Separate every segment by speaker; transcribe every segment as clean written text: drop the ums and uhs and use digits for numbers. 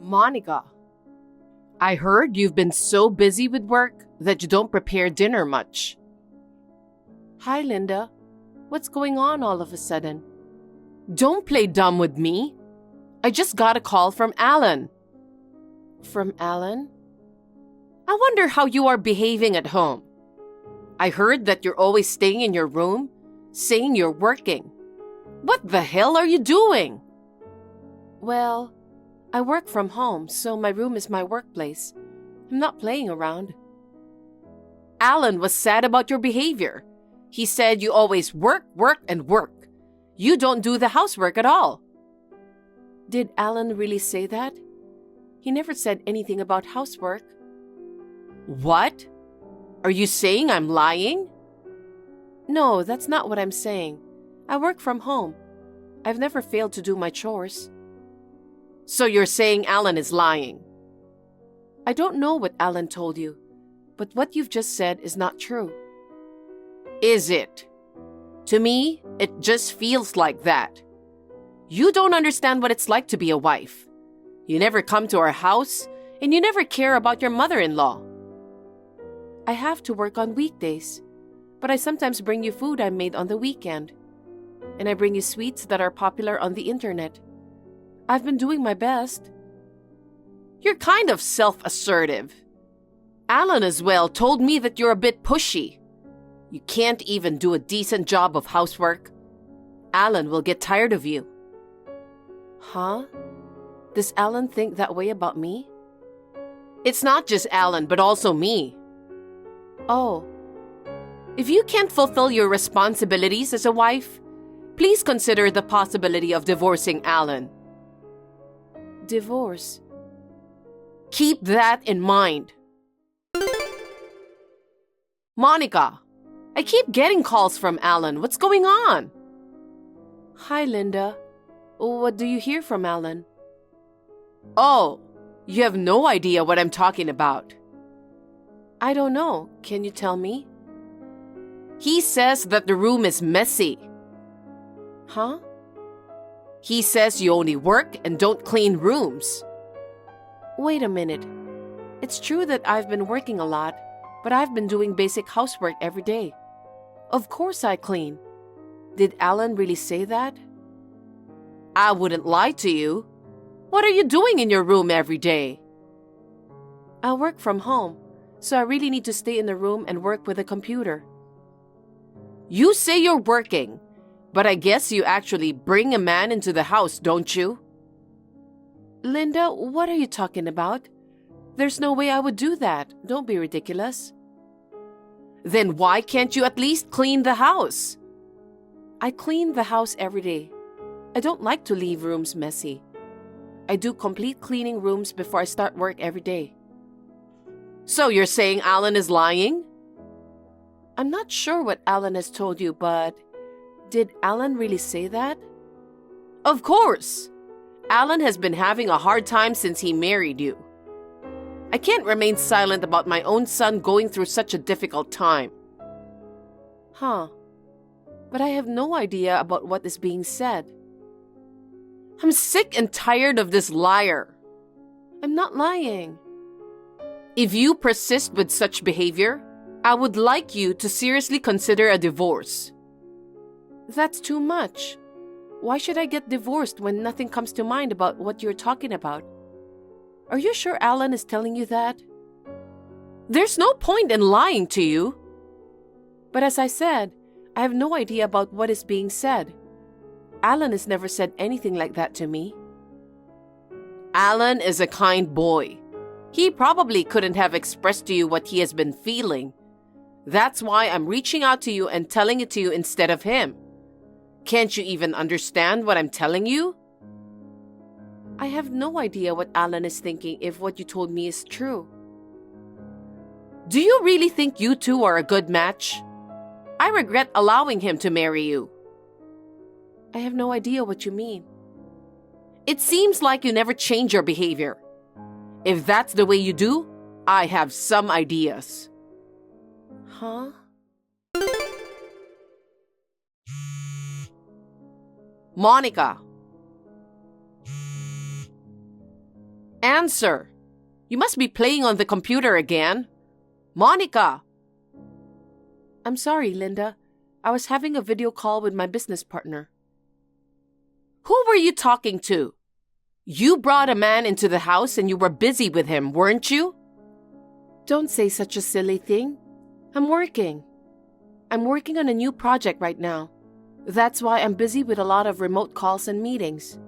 Speaker 1: Monica, I heard you've been so busy with work that you don't prepare dinner much. Hi, Linda. What's going on all of a sudden? Don't play dumb with me. I just got a call from Alan. From Alan? I wonder how you are behaving at home. I heard that you're always staying in your room, saying you're working. What the hell are you doing? Well, I work from home, so my room is my workplace. I'm not playing around. Alan was sad about your behavior. He said you always work, work, and work. You don't do the housework at all. Did Alan really say that? He never said anything about housework. What? Are you saying I'm lying? No, that's not what I'm saying. I work from home. I've never failed to do my chores. So you're saying Alan is lying? I don't know what Alan told you, but what you've just said is not true. Is it? To me, it just feels like that. You don't understand what it's like to be a wife. You never come to our house, and you never care about your mother-in-law. I have to work on weekdays, but I sometimes bring you food I made on the weekend. And I bring you sweets that are popular on the internet. I've been doing my best. You're kind of self-assertive. Alan as well told me that you're a bit pushy. You can't even do a decent job of housework. Alan will get tired of you. Huh? Does Alan think that way about me? It's not just Alan, but also me. Oh. If you can't fulfill your responsibilities as a wife, please consider the possibility of divorcing Alan. Divorce? Keep that in mind. Monica, I keep getting calls from Alan. What's going on? Hi, Linda. What do you hear from Alan? Oh, you have no idea what I'm talking about. I don't know. Can you tell me? He says that the room is messy. Huh? He says you only work and don't clean rooms. Wait a minute. It's true that I've been working a lot, but I've been doing basic housework every day. Of course I clean. Did Alan really say that? I wouldn't lie to you. What are you doing in your room every day? I work from home, so I really need to stay in the room and work with a computer. You say you're working, but I guess you actually bring a man into the house, don't you? Linda, what are you talking about? There's no way I would do that. Don't be ridiculous. Then why can't you at least clean the house? I clean the house every day. I don't like to leave rooms messy. I do complete cleaning rooms before I start work every day. So you're saying Alan is lying? I'm not sure what Alan has told you, but did Alan really say that? Of course! Alan has been having a hard time since he married you. I can't remain silent about my own son going through such a difficult time. Huh. But I have no idea about what is being said. I'm sick and tired of this liar. I'm not lying. If you persist with such behavior, I would like you to seriously consider a divorce. That's too much. Why should I get divorced when nothing comes to mind about what you're talking about? Are you sure Alan is telling you that? There's no point in lying to you. But as I said, I have no idea about what is being said. Alan has never said anything like that to me. Alan is a kind boy. He probably couldn't have expressed to you what he has been feeling. That's why I'm reaching out to you and telling it to you instead of him. Can't you even understand what I'm telling you? I have no idea what Alan is thinking if what you told me is true. Do you really think you two are a good match? I regret allowing him to marry you. I have no idea what you mean. It seems like you never change your behavior. If that's the way you do, I have some ideas. Huh? Monica. Answer! You must be playing on the computer again. Monica!
Speaker 2: I'm sorry, Linda. I was having a video call with my business partner.
Speaker 1: Who were you talking to? You brought a man into the house and you were busy with him, weren't you?
Speaker 2: Don't say such a silly thing. I'm working. I'm working on a new project right now. That's why I'm busy with a lot of remote calls and meetings.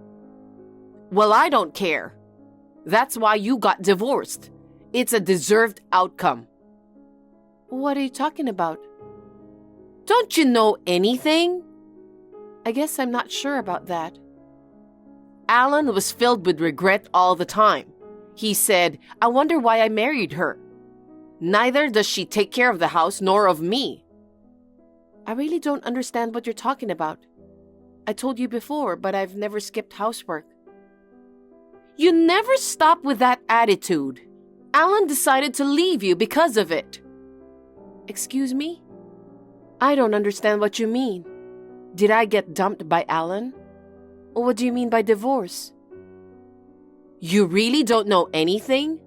Speaker 1: Well, I don't care. That's why you got divorced. It's a deserved outcome.
Speaker 2: What are you talking about?
Speaker 1: Don't you know anything?
Speaker 2: I guess I'm not sure about that.
Speaker 1: Alan was filled with regret all the time. He said, I wonder why I married her. Neither does she take care of the house nor of me.
Speaker 2: I really don't understand what you're talking about. I told you before, but I've never skipped housework.
Speaker 1: You never stop with that attitude. Alan decided to leave you because of it.
Speaker 2: Excuse me? I don't understand what you mean. Did I get dumped by Alan? Or what do you mean by divorce?
Speaker 1: You really don't know anything?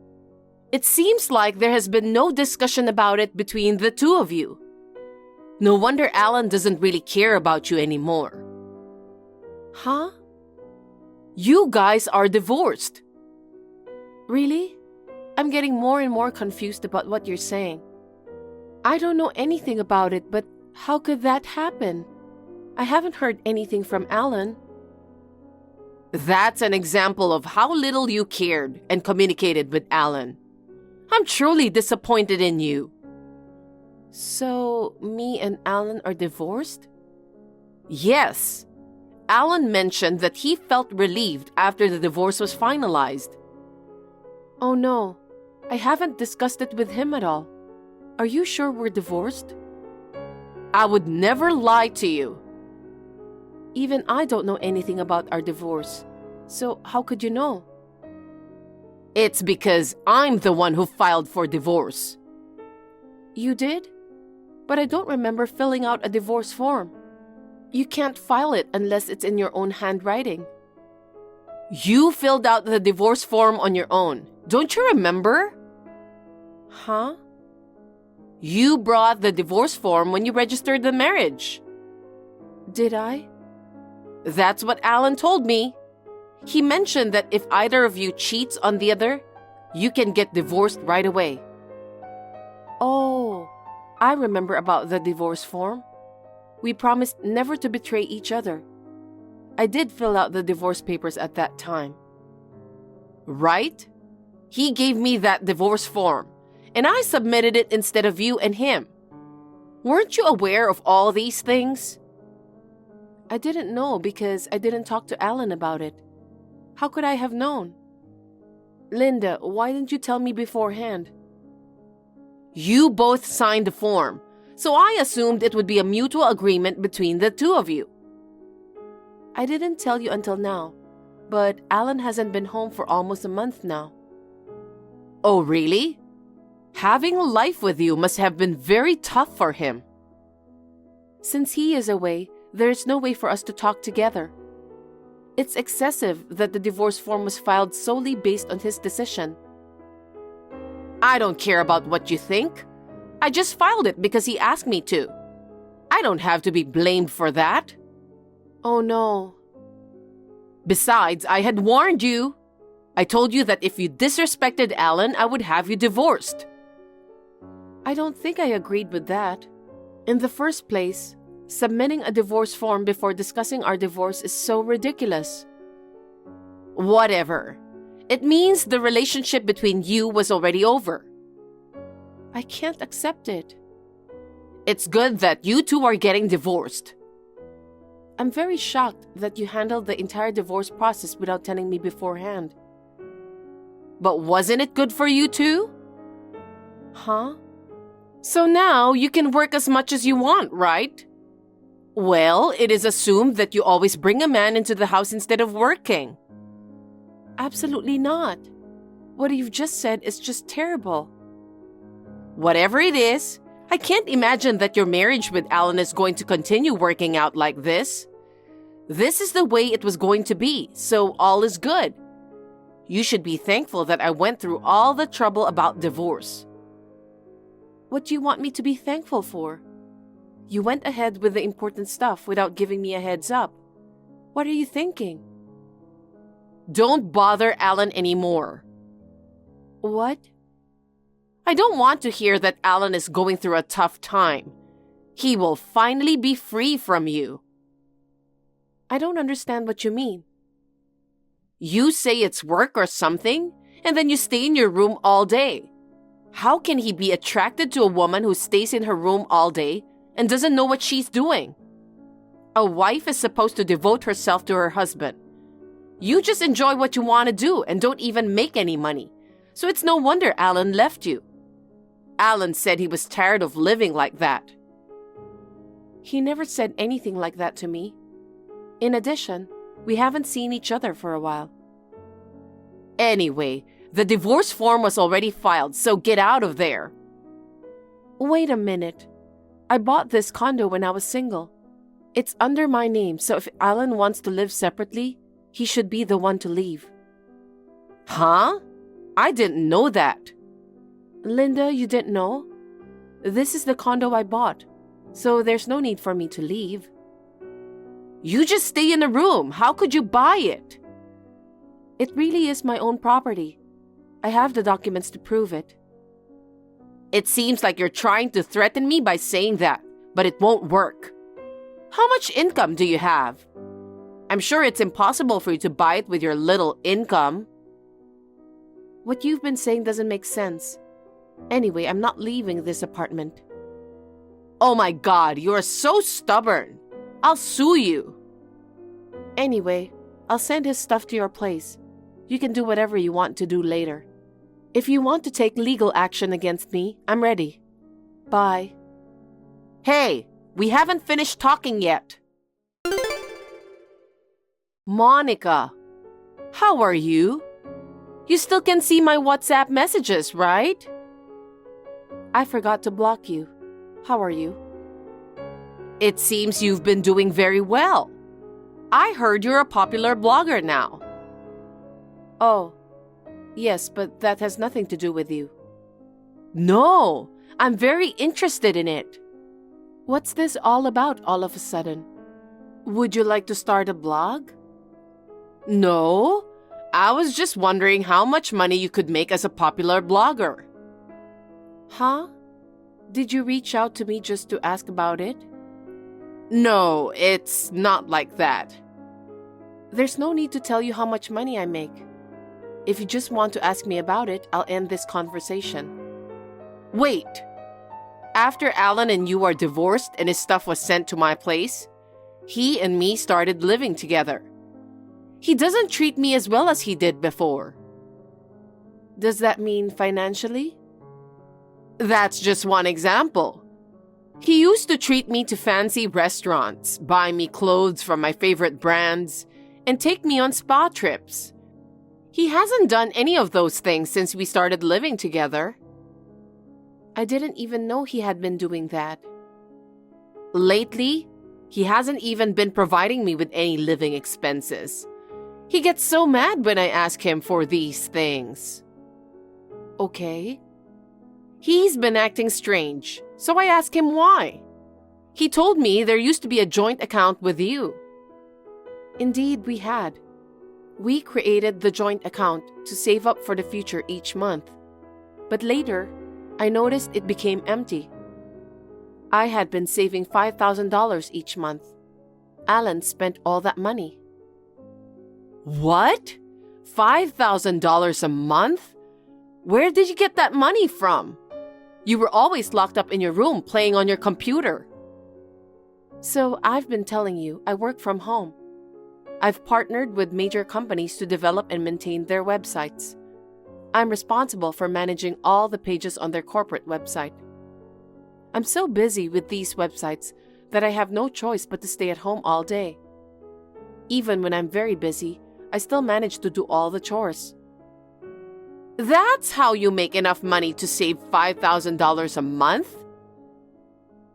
Speaker 1: It seems like there has been no discussion about it between the two of you. No wonder Alan doesn't really care about you anymore.
Speaker 2: Huh?
Speaker 1: You guys are divorced.
Speaker 2: Really? I'm getting more and more confused about what you're saying. I don't know anything about it, but how could that happen? I haven't heard anything from Alan.
Speaker 1: That's an example of how little you cared and communicated with Alan. I'm truly disappointed in you.
Speaker 2: So, me and Alan are divorced?
Speaker 1: Yes. Alan mentioned that he felt relieved after the divorce was finalized.
Speaker 2: Oh no, I haven't discussed it with him at all. Are you sure we're divorced?
Speaker 1: I would never lie to you.
Speaker 2: Even I don't know anything about our divorce. So how could you know?
Speaker 1: It's because I'm the one who filed for divorce.
Speaker 2: You did? But I don't remember filling out a divorce form. You can't file it unless it's in your own handwriting.
Speaker 1: You filled out the divorce form on your own. Don't you remember?
Speaker 2: Huh?
Speaker 1: You brought the divorce form when you registered the marriage.
Speaker 2: Did I?
Speaker 1: That's what Alan told me. He mentioned that if either of you cheats on the other, you can get divorced right away.
Speaker 2: Oh, I remember about the divorce form. We promised never to betray each other. I did fill out the divorce papers at that time.
Speaker 1: Right? He gave me that divorce form, and I submitted it instead of you and him. Weren't you aware of all these things?
Speaker 2: I didn't know because I didn't talk to Alan about it. How could I have known? Linda, why didn't you tell me beforehand?
Speaker 1: You both signed the form, so I assumed it would be a mutual agreement between the two of you.
Speaker 2: I didn't tell you until now, but Alan hasn't been home for almost a month now.
Speaker 1: Oh, really? Having a life with you must have been very tough for him.
Speaker 2: Since he is away, there's no way for us to talk together. It's excessive that the divorce form was filed solely based on his decision.
Speaker 1: I don't care about what you think. I just filed it because he asked me to. I don't have to be blamed for that.
Speaker 2: Oh no.
Speaker 1: Besides, I had warned you. I told you that if you disrespected Alan, I would have you divorced.
Speaker 2: I don't think I agreed with that. In the first place, submitting a divorce form before discussing our divorce is so ridiculous.
Speaker 1: Whatever. It means the relationship between you was already over.
Speaker 2: I can't accept it.
Speaker 1: It's good that you two are getting divorced.
Speaker 2: I'm very shocked that you handled the entire divorce process without telling me beforehand.
Speaker 1: But wasn't it good for you too?
Speaker 2: Huh?
Speaker 1: So now you can work as much as you want, right? Well, it is assumed that you always bring a man into the house instead of working.
Speaker 2: Absolutely not. What you've just said is just terrible.
Speaker 1: Whatever it is, I can't imagine that your marriage with Alan is going to continue working out like this. This is the way it was going to be, so all is good. You should be thankful that I went through all the trouble about divorce.
Speaker 2: What do you want me to be thankful for? You went ahead with the important stuff without giving me a heads up. What are you thinking?
Speaker 1: Don't bother Alan anymore.
Speaker 2: What?
Speaker 1: I don't want to hear that Alan is going through a tough time. He will finally be free from you.
Speaker 2: I don't understand what you mean.
Speaker 1: You say it's work or something, and then you stay in your room all day. How can he be attracted to a woman who stays in her room all day and doesn't know what she's doing? A wife is supposed to devote herself to her husband. You just enjoy what you want to do and don't even make any money. So it's no wonder Alan left you. Alan said he was tired of living like that.
Speaker 2: He never said anything like that to me. In addition, we haven't seen each other for a while.
Speaker 1: Anyway, the divorce form was already filed, so get out of there.
Speaker 2: Wait a minute. I bought this condo when I was single. It's under my name, so if Alan wants to live separately, he should be the one to leave.
Speaker 1: Huh? I didn't know that.
Speaker 2: Linda, you didn't know? This is the condo I bought, so there's no need for me to leave.
Speaker 1: You just stay in the room. How could you buy it?
Speaker 2: It really is my own property. I have the documents to prove it.
Speaker 1: It seems like you're trying to threaten me by saying that, but it won't work. How much income do you have? I'm sure it's impossible for you to buy it with your little income.
Speaker 2: What you've been saying doesn't make sense. Anyway, I'm not leaving this apartment.
Speaker 1: Oh my God, you're so stubborn. I'll sue you.
Speaker 2: Anyway, I'll send his stuff to your place. You can do whatever you want to do later. If you want to take legal action against me, I'm ready. Bye.
Speaker 1: Hey, we haven't finished talking yet.
Speaker 2: Monica,
Speaker 1: how are you? You still can see my WhatsApp messages, right?
Speaker 2: I forgot to block you. How are you?
Speaker 1: It seems you've been doing very well. I heard you're a popular blogger now.
Speaker 2: Oh, yes, but that has nothing to do with you.
Speaker 1: No, I'm very interested in it.
Speaker 2: What's this all about all of a sudden? Would you like to start a blog?
Speaker 1: No, I was just wondering how much money you could make as a popular blogger.
Speaker 2: Huh? Did you reach out to me just to ask about it?
Speaker 1: No, it's not like that.
Speaker 2: There's no need to tell you how much money I make. If you just want to ask me about it, I'll end this conversation.
Speaker 1: Wait. After Alan and you are divorced and his stuff was sent to my place, he and me started living together. He doesn't treat me as well as he did before.
Speaker 2: Does that mean financially?
Speaker 1: That's just one example. He used to treat me to fancy restaurants, buy me clothes from my favorite brands, and take me on spa trips. He hasn't done any of those things since we started living together.
Speaker 2: I didn't even know he had been doing that.
Speaker 1: Lately, he hasn't even been providing me with any living expenses. He gets so mad when I ask him for these things.
Speaker 2: Okay.
Speaker 1: He's been acting strange, so I asked him why. He told me there used to be a joint account with you.
Speaker 2: Indeed, we had. We created the joint account to save up for the future each month. But later, I noticed it became empty. I had been saving $5,000 each month. Alan spent all that money.
Speaker 1: What? $5,000 a month? Where did you get that money from? You were always locked up in your room playing on your computer.
Speaker 2: So I've been telling you, I work from home. I've partnered with major companies to develop and maintain their websites. I'm responsible for managing all the pages on their corporate website. I'm so busy with these websites that I have no choice but to stay at home all day. Even when I'm very busy, I still manage to do all the chores.
Speaker 1: That's how you make enough money to save $5,000 a month?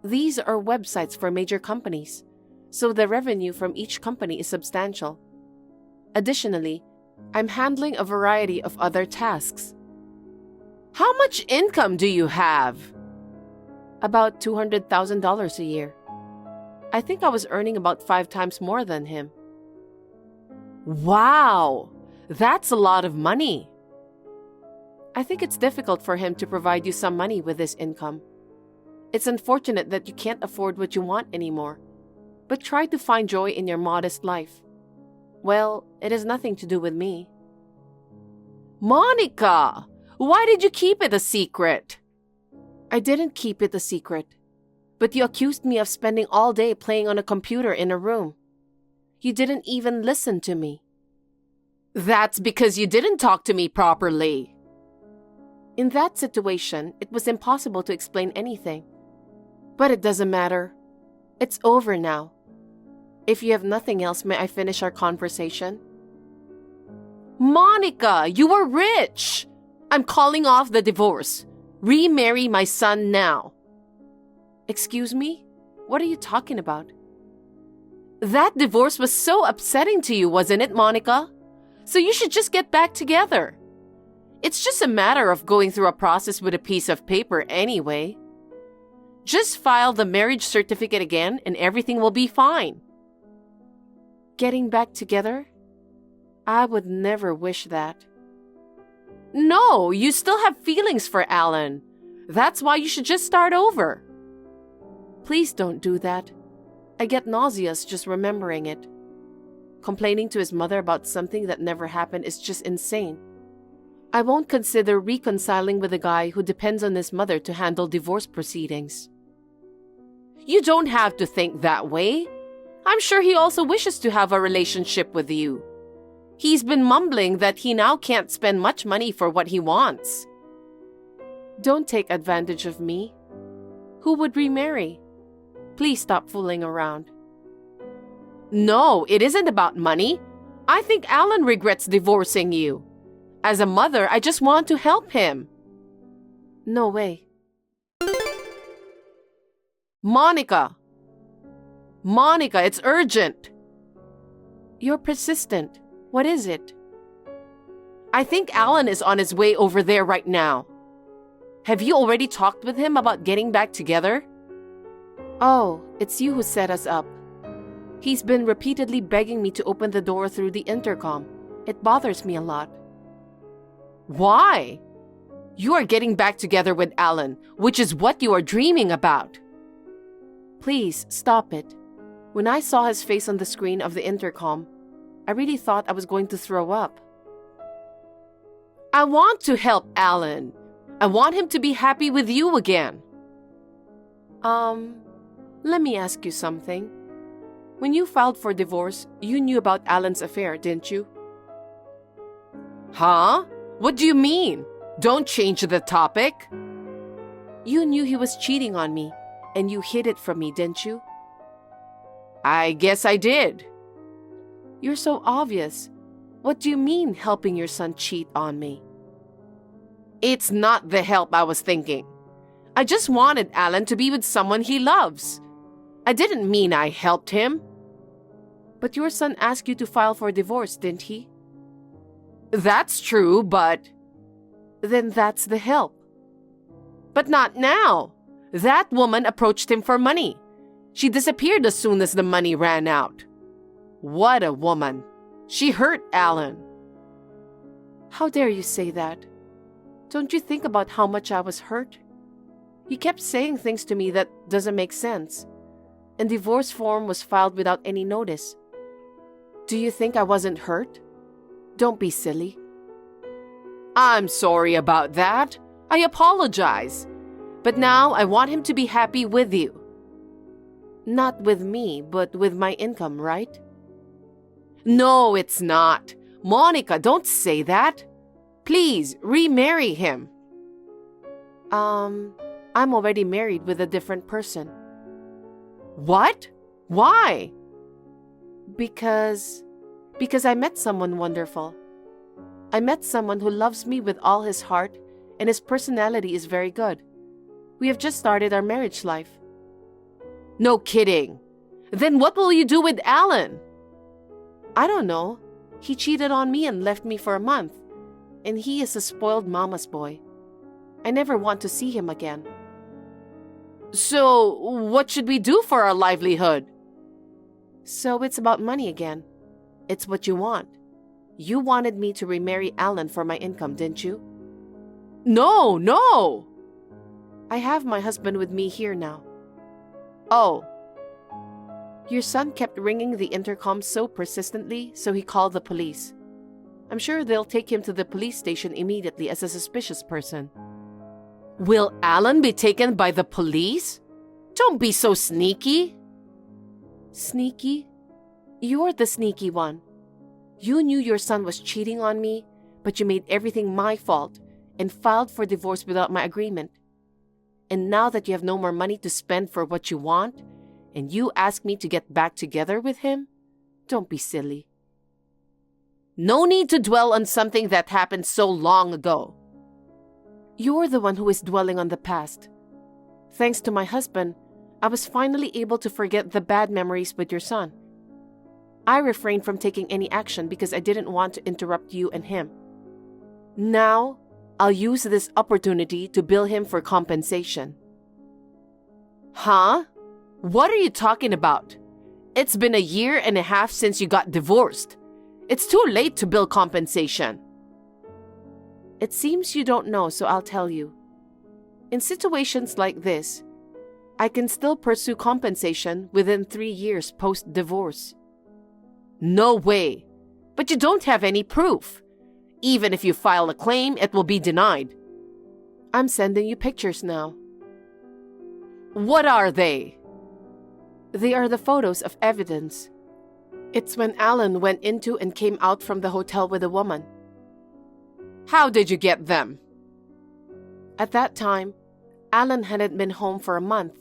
Speaker 2: These are websites for major companies, so the revenue from each company is substantial. Additionally, I'm handling a variety of other tasks.
Speaker 1: How much income do you have?
Speaker 2: About $200,000 a year. I think I was earning about 5 times more than him.
Speaker 1: Wow, that's a lot of money.
Speaker 2: I think it's difficult for him to provide you some money with this income. It's unfortunate that you can't afford what you want anymore, but try to find joy in your modest life. Well, it has nothing to do with me.
Speaker 1: Monica, why did you keep it a secret?
Speaker 2: I didn't keep it a secret, but you accused me of spending all day playing on a computer in a room. You didn't even listen to me.
Speaker 1: That's because you didn't talk to me properly.
Speaker 2: In that situation, it was impossible to explain anything. But it doesn't matter. It's over now. If you have nothing else, may I finish our conversation?
Speaker 1: Monica, you were rich. I'm calling off the divorce. Remarry my son now.
Speaker 2: Excuse me? What are you talking about?
Speaker 1: That divorce was so upsetting to you, wasn't it, Monica? So you should just get back together. It's just a matter of going through a process with a piece of paper anyway. Just file the marriage certificate again and everything will be fine.
Speaker 2: Getting back together? I would never wish that.
Speaker 1: No, you still have feelings for Alan. That's why you should just start over.
Speaker 2: Please don't do that. I get nauseous just remembering it. Complaining to his mother about something that never happened is just insane. I won't consider reconciling with a guy who depends on his mother to handle divorce proceedings.
Speaker 1: You don't have to think that way. I'm sure he also wishes to have a relationship with you. He's been mumbling that he now can't spend much money for what he wants.
Speaker 2: Don't take advantage of me. Who would remarry? Please stop fooling around.
Speaker 1: No, it isn't about money. I think Alan regrets divorcing you. As a mother, I just want to help him.
Speaker 2: No way.
Speaker 1: Monica! Monica, it's urgent.
Speaker 2: You're persistent. What is it?
Speaker 1: I think Alan is on his way over there right now. Have you already talked with him about getting back together?
Speaker 2: Oh, it's you who set us up. He's been repeatedly begging me to open the door through the intercom. It bothers me a lot.
Speaker 1: Why? You are getting back together with Alan, which is what you are dreaming about.
Speaker 2: Please, stop it. When I saw his face on the screen of the intercom, I really thought I was going to throw up.
Speaker 1: I want to help Alan. I want him to be happy with you again.
Speaker 2: Let me ask you something. When you filed for divorce, you knew about Alan's affair, didn't you?
Speaker 1: Huh? What do you mean? Don't change the topic.
Speaker 2: You knew he was cheating on me, and you hid it from me, didn't you?
Speaker 1: I guess I did.
Speaker 2: You're so obvious. What do you mean helping your son cheat on me?
Speaker 1: It's not the help I was thinking. I just wanted Alan to be with someone he loves. I didn't mean I helped him.
Speaker 2: But your son asked you to file for divorce, didn't he?
Speaker 1: That's true, but...
Speaker 2: Then that's the help.
Speaker 1: But not now. That woman approached him for money. She disappeared as soon as the money ran out. What a woman. She hurt Alan.
Speaker 2: How dare you say that? Don't you think about how much I was hurt? You kept saying things to me that doesn't make sense. And divorce form was filed without any notice. Do you think I wasn't hurt? Don't be silly.
Speaker 1: I'm sorry about that. I apologize. But now I want him to be happy with you.
Speaker 2: Not with me, but with my income, right?
Speaker 1: No, it's not. Monica, don't say that. Please, remarry him.
Speaker 2: I'm already married with a different person.
Speaker 1: What? Why?
Speaker 2: Because I met someone wonderful. I met someone who loves me with all his heart, and his personality is very good. We have just started our marriage life.
Speaker 1: No kidding. Then what will you do with Alan?
Speaker 2: I don't know. He cheated on me and left me for a month. And he is a spoiled mama's boy. I never want to see him again.
Speaker 1: So, what should we do for our livelihood?
Speaker 2: So it's about money again. It's what you want. You wanted me to remarry Alan for my income, didn't you?
Speaker 1: No!
Speaker 2: I have my husband with me here now.
Speaker 1: Oh.
Speaker 2: Your son kept ringing the intercom so persistently, so he called the police. I'm sure they'll take him to the police station immediately as a suspicious person.
Speaker 1: Will Alan be taken by the police? Don't be so sneaky.
Speaker 2: Sneaky? You're the sneaky one. You knew your son was cheating on me, but you made everything my fault and filed for divorce without my agreement. And now that you have no more money to spend for what you want, and you ask me to get back together with him? Don't be silly.
Speaker 1: No need to dwell on something that happened so long ago.
Speaker 2: You're the one who is dwelling on the past. Thanks to my husband, I was finally able to forget the bad memories with your son. I refrained from taking any action because I didn't want to interrupt you and him. Now, I'll use this opportunity to bill him for compensation.
Speaker 1: Huh? What are you talking about? It's been 1.5 years since you got divorced. It's too late to bill compensation.
Speaker 2: It seems you don't know, so I'll tell you. In situations like this, I can still pursue compensation within 3 years post-divorce.
Speaker 1: No way. But you don't have any proof. Even if you file a claim, it will be denied.
Speaker 2: I'm sending you pictures now.
Speaker 1: What are they?
Speaker 2: They are the photos of evidence. It's when Alan went into and came out from the hotel with a woman.
Speaker 1: How did you get them?
Speaker 2: At that time, Alan hadn't been home for a month.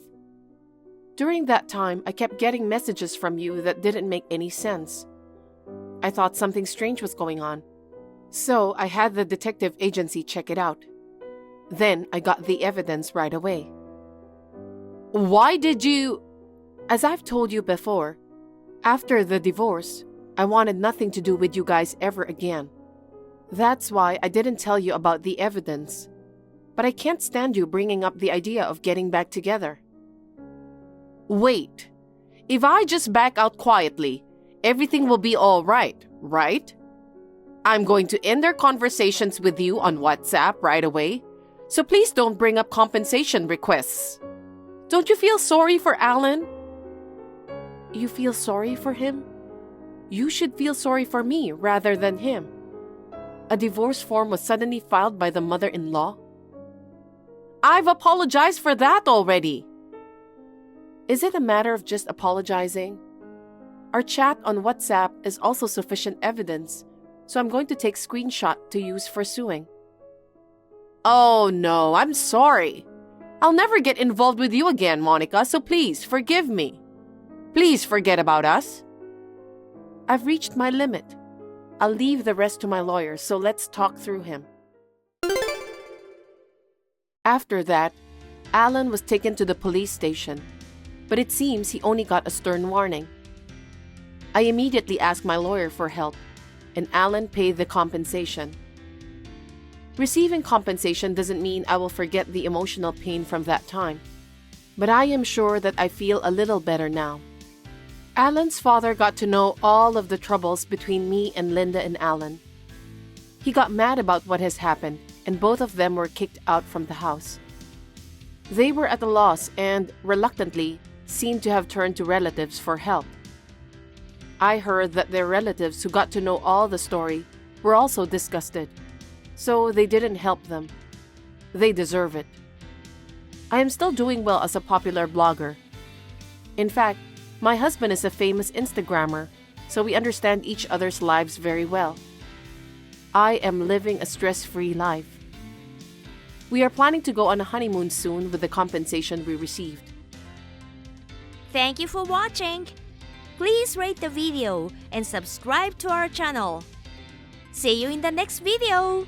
Speaker 2: During that time, I kept getting messages from you that didn't make any sense. I thought something strange was going on. So I had the detective agency check it out. Then I got the evidence right away.
Speaker 1: Why did you...
Speaker 2: As I've told you before, after the divorce, I wanted nothing to do with you guys ever again. That's why I didn't tell you about the evidence. But I can't stand you bringing up the idea of getting back together.
Speaker 1: Wait. If I just back out quietly, everything will be all right, right? I'm going to end our conversations with you on WhatsApp right away, so please don't bring up compensation requests. Don't you feel sorry for Alan?
Speaker 2: You feel sorry for him? You should feel sorry for me rather than him. A divorce form was suddenly filed by the mother-in-law.
Speaker 1: I've apologized for that already.
Speaker 2: Is it a matter of just apologizing? Our chat on WhatsApp is also sufficient evidence, so I'm going to take screenshot to use for suing.
Speaker 1: Oh no, I'm sorry. I'll never get involved with you again, Monica, so please forgive me. Please forget about us.
Speaker 2: I've reached my limit. I'll leave the rest to my lawyer, so let's talk through him. After that, Alan was taken to the police station, but it seems he only got a stern warning. I immediately asked my lawyer for help, and Alan paid the compensation. Receiving compensation doesn't mean I will forget the emotional pain from that time, but I am sure that I feel a little better now. Alan's father got to know all of the troubles between me and Linda and Alan. He got mad about what has happened, and both of them were kicked out from the house. They were at a loss and, reluctantly, seemed to have turned to relatives for help. I heard that their relatives who got to know all the story were also disgusted, so they didn't help them. They deserve it. I am still doing well as a popular blogger. In fact, my husband is a famous Instagrammer, so we understand each other's lives very well. I am living a stress-free life. We are planning to go on a honeymoon soon with the compensation we received.
Speaker 3: Thank you for watching. Please rate the video and subscribe to our channel. See you in the next video.